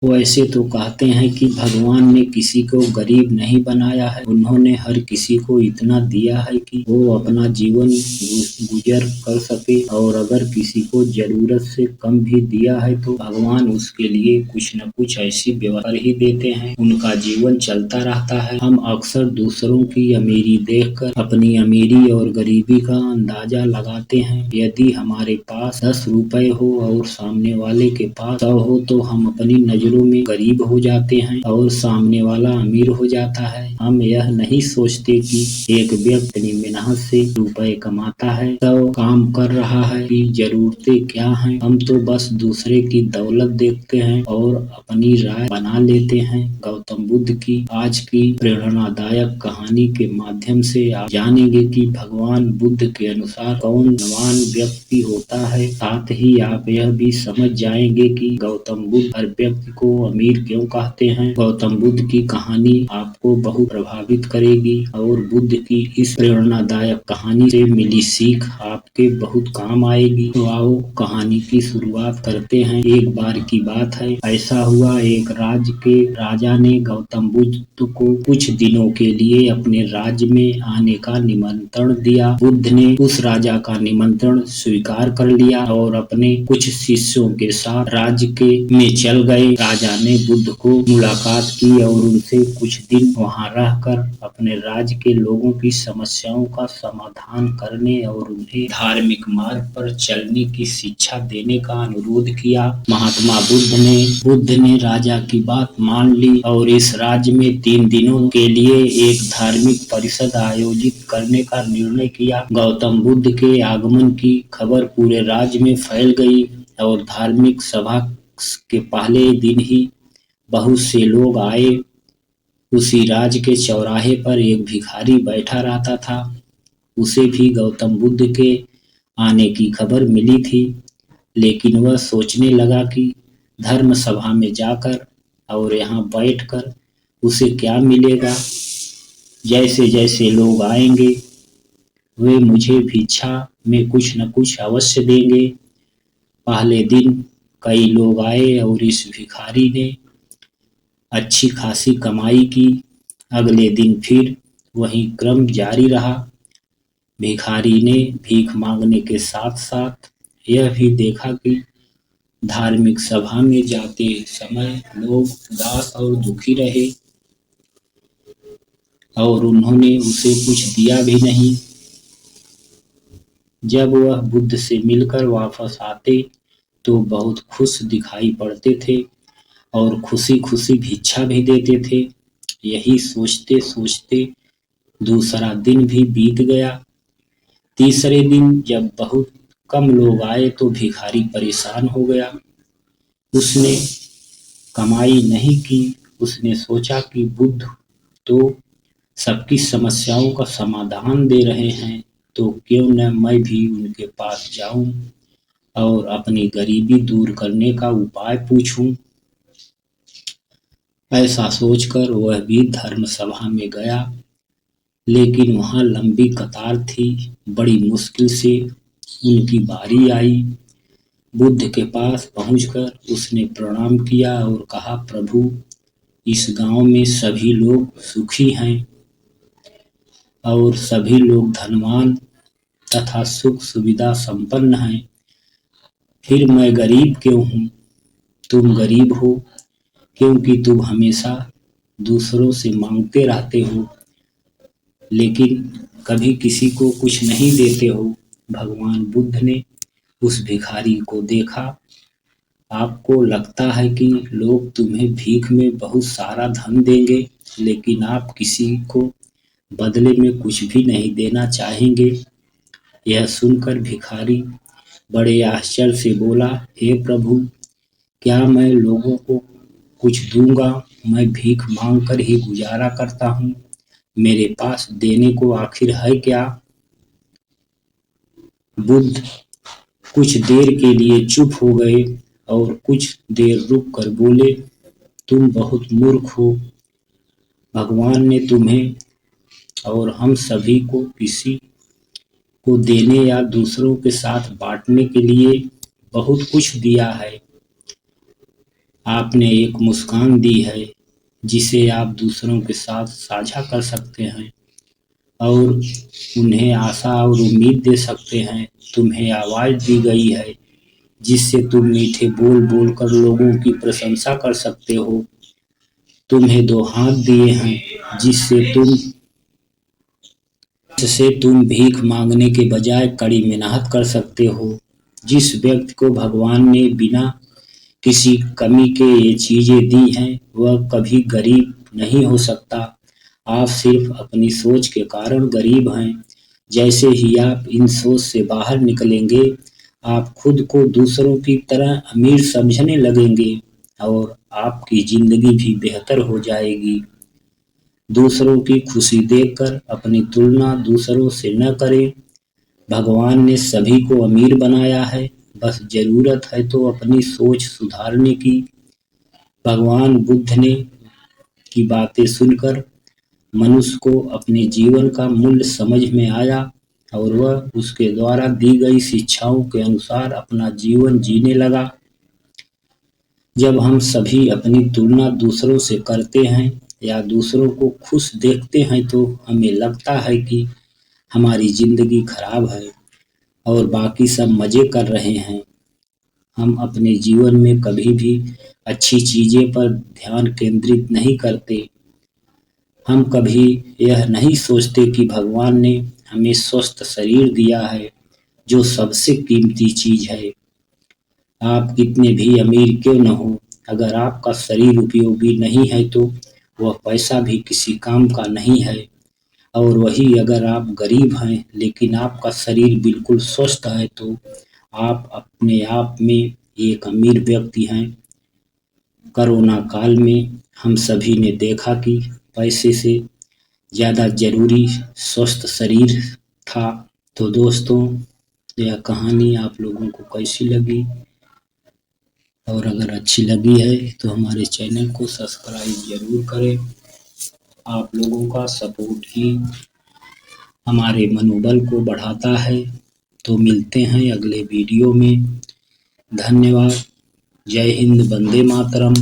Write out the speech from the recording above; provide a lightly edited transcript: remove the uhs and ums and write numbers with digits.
वैसे तो कहते हैं कि भगवान ने किसी को गरीब नहीं बनाया है, उन्होंने हर किसी को इतना दिया है कि वो अपना जीवन गुजर कर सके, और अगर किसी को जरूरत से कम भी दिया है तो भगवान उसके लिए कुछ न कुछ ऐसी व्यवस्था ही देते हैं, उनका जीवन चलता रहता है। हम अक्सर दूसरों की अमीरी देखकर अपनी अमीरी और गरीबी का अंदाजा लगाते हैं। यदि हमारे पास 10 रुपए हो और सामने वाले के पास 100 हो तो हम अपनी नजरों में गरीब हो जाते हैं और सामने वाला अमीर हो जाता है। हम यह नहीं सोचते कि एक व्यक्ति अपनी मेहनत से रुपए कमाता है, तो काम कर रहा है कि जरूरतें क्या हैं। हम तो बस दूसरे की दौलत देखते हैं और अपनी राय बना लेते हैं। गौतम बुद्ध की आज की प्रेरणादायक कहानी के माध्यम से आप जानेंगे कि भगवान बुद्ध के अनुसार कौन धनवान व्यक्ति होता है। साथ ही आप यह भी समझ जाएंगे कि गौतम बुद्ध हर व्यक्ति को अमीर क्यों कहते हैं। गौतम बुद्ध की कहानी आपको बहुत प्रभावित करेगी और बुद्ध की इस प्रेरणादायक कहानी से मिली सीख आपके बहुत काम आएगी। तो आओ कहानी की शुरुआत करते हैं। एक बार की बात है, ऐसा हुआ एक राज्य के राजा ने गौतम बुद्ध को कुछ दिनों के लिए अपने राज्य में आने का निमंत्रण दिया। बुद्ध ने उस राजा का निमंत्रण स्वीकार कर लिया और अपने कुछ शिष्यों के साथ राज्य के में चल गए। राजा ने बुद्ध को मुलाकात की और उनसे कुछ दिन वहां रहकर अपने राज्य के लोगों की समस्याओं का समाधान करने और उन्हें धार्मिक मार्ग पर चलने की शिक्षा देने का अनुरोध किया। महात्मा बुद्ध ने राजा की बात मान ली और इस राज्य में 3 दिनों के लिए एक धार्मिक परिषद आयोजित करने का निर्णय किया। गौतम बुद्ध के आगमन की खबर पूरे राज्य में फैल गई और धार्मिक सभा के पहले दिन ही बहुत से लोग आए। उसी राज्य के चौराहे पर एक भिखारी बैठा रहता था। उसे भी गौतम बुद्ध के आने की खबर मिली थी, लेकिन वह सोचने लगा कि धर्म सभा में जाकर और यहाँ बैठकर उसे क्या मिलेगा। जैसे जैसे लोग आएंगे वे मुझे भिक्षा में कुछ न कुछ अवश्य देंगे। पहले दिन कई लोग आए और इस भिखारी ने अच्छी खासी कमाई की। अगले दिन फिर वही क्रम जारी रहा। भिखारी ने भीख मांगने के साथ साथ यह भी देखा कि धार्मिक सभा में जाते समय लोग उदास और दुखी रहे और उन्होंने उसे कुछ दिया भी नहीं। जब वह बुद्ध से मिलकर वापस आते तो बहुत खुश दिखाई पड़ते थे और खुशी खुशी भिक्षा भी देते थे। यही सोचते सोचते दूसरा दिन भी बीत गया। तीसरे दिन जब बहुत कम लोग आए तो भिखारी परेशान हो गया। उसने कमाई नहीं की। उसने सोचा कि बुद्ध तो सबकी समस्याओं का समाधान दे रहे हैं, तो क्यों न मैं भी उनके पास जाऊं और अपनी गरीबी दूर करने का उपाय पूछूं। ऐसा सोचकर वह भी धर्म सभा में गया, लेकिन वहां लंबी कतार थी। बड़ी मुश्किल से उनकी बारी आई। बुद्ध के पास पहुंचकर उसने प्रणाम किया और कहा, प्रभु, इस गांव में सभी लोग सुखी हैं और सभी लोग धनवान तथा सुख सुविधा संपन्न हैं, फिर मैं गरीब क्यों हूँ। तुम गरीब हो क्योंकि तुम हमेशा दूसरों से मांगते रहते हो, लेकिन कभी किसी को कुछ नहीं देते हो। भगवान बुद्ध ने उस भिखारी को देखा। आपको लगता है कि लोग तुम्हें भीख में बहुत सारा धन देंगे, लेकिन आप किसी को बदले में कुछ भी नहीं देना चाहेंगे। यह सुनकर भिखारी बड़े आश्चर्य से बोला, हे प्रभु, क्या मैं लोगों को कुछ दूंगा? मैं भीख मांगकर ही गुजारा करता हूँ। मेरे पास देने को आखिर है क्या? बुद्ध कुछ देर के लिए चुप हो गए और कुछ देर रुक कर बोले, तुम बहुत मूर्ख हो। भगवान ने तुम्हें और हम सभी को किसी को देने या दूसरों के साथ बांटने के लिए बहुत कुछ दिया है। आपने एक मुस्कान दी है जिसे आप दूसरों के साथ साझा कर सकते हैं और उन्हें आशा और उम्मीद दे सकते हैं। तुम्हें आवाज़ दी गई है जिससे तुम मीठे बोल बोलकर लोगों की प्रशंसा कर सकते हो। तुम्हें दो हाथ दिए हैं जिससे तुम भीख मांगने के बजाय कड़ी मेहनत कर सकते हो। जिस व्यक्ति को भगवान ने बिना किसी कमी के ये चीजें दी हैं वह कभी गरीब नहीं हो सकता। आप सिर्फ अपनी सोच के कारण गरीब हैं। जैसे ही आप इन सोच से बाहर निकलेंगे आप खुद को दूसरों की तरह अमीर समझने लगेंगे और आपकी जिंदगी भी बेहतर हो जाएगी। दूसरों की खुशी देखकर अपनी तुलना दूसरों से न करें। भगवान ने सभी को अमीर बनाया है, बस जरूरत है तो अपनी सोच सुधारने की। भगवान बुद्ध ने की बातें सुनकर मनुष्य को अपने जीवन का मूल्य समझ में आया और वह उसके द्वारा दी गई शिक्षाओं के अनुसार अपना जीवन जीने लगा। जब हम सभी अपनी तुलना दूसरों से करते हैं या दूसरों को खुश देखते हैं तो हमें लगता है कि हमारी जिंदगी खराब है और बाकी सब मजे कर रहे हैं। हम अपने जीवन में कभी भी अच्छी चीजें पर ध्यान केंद्रित नहीं करते। हम कभी यह नहीं सोचते कि भगवान ने हमें स्वस्थ शरीर दिया है जो सबसे कीमती चीज है। आप कितने भी अमीर क्यों न हो, अगर आपका शरीर उपयोगी नहीं है तो वह पैसा भी किसी काम का नहीं है। और वही अगर आप गरीब हैं लेकिन आपका शरीर बिल्कुल स्वस्थ है तो आप अपने आप में एक अमीर व्यक्ति हैं। कोरोना काल में हम सभी ने देखा कि पैसे से ज़्यादा जरूरी स्वस्थ शरीर था। तो दोस्तों, यह कहानी आप लोगों को कैसी लगी? और अगर अच्छी लगी है तो हमारे चैनल को सब्सक्राइब जरूर करें। आप लोगों का सपोर्ट ही हमारे मनोबल को बढ़ाता है। तो मिलते हैं अगले वीडियो में। धन्यवाद। जय हिंद, वंदे मातरम।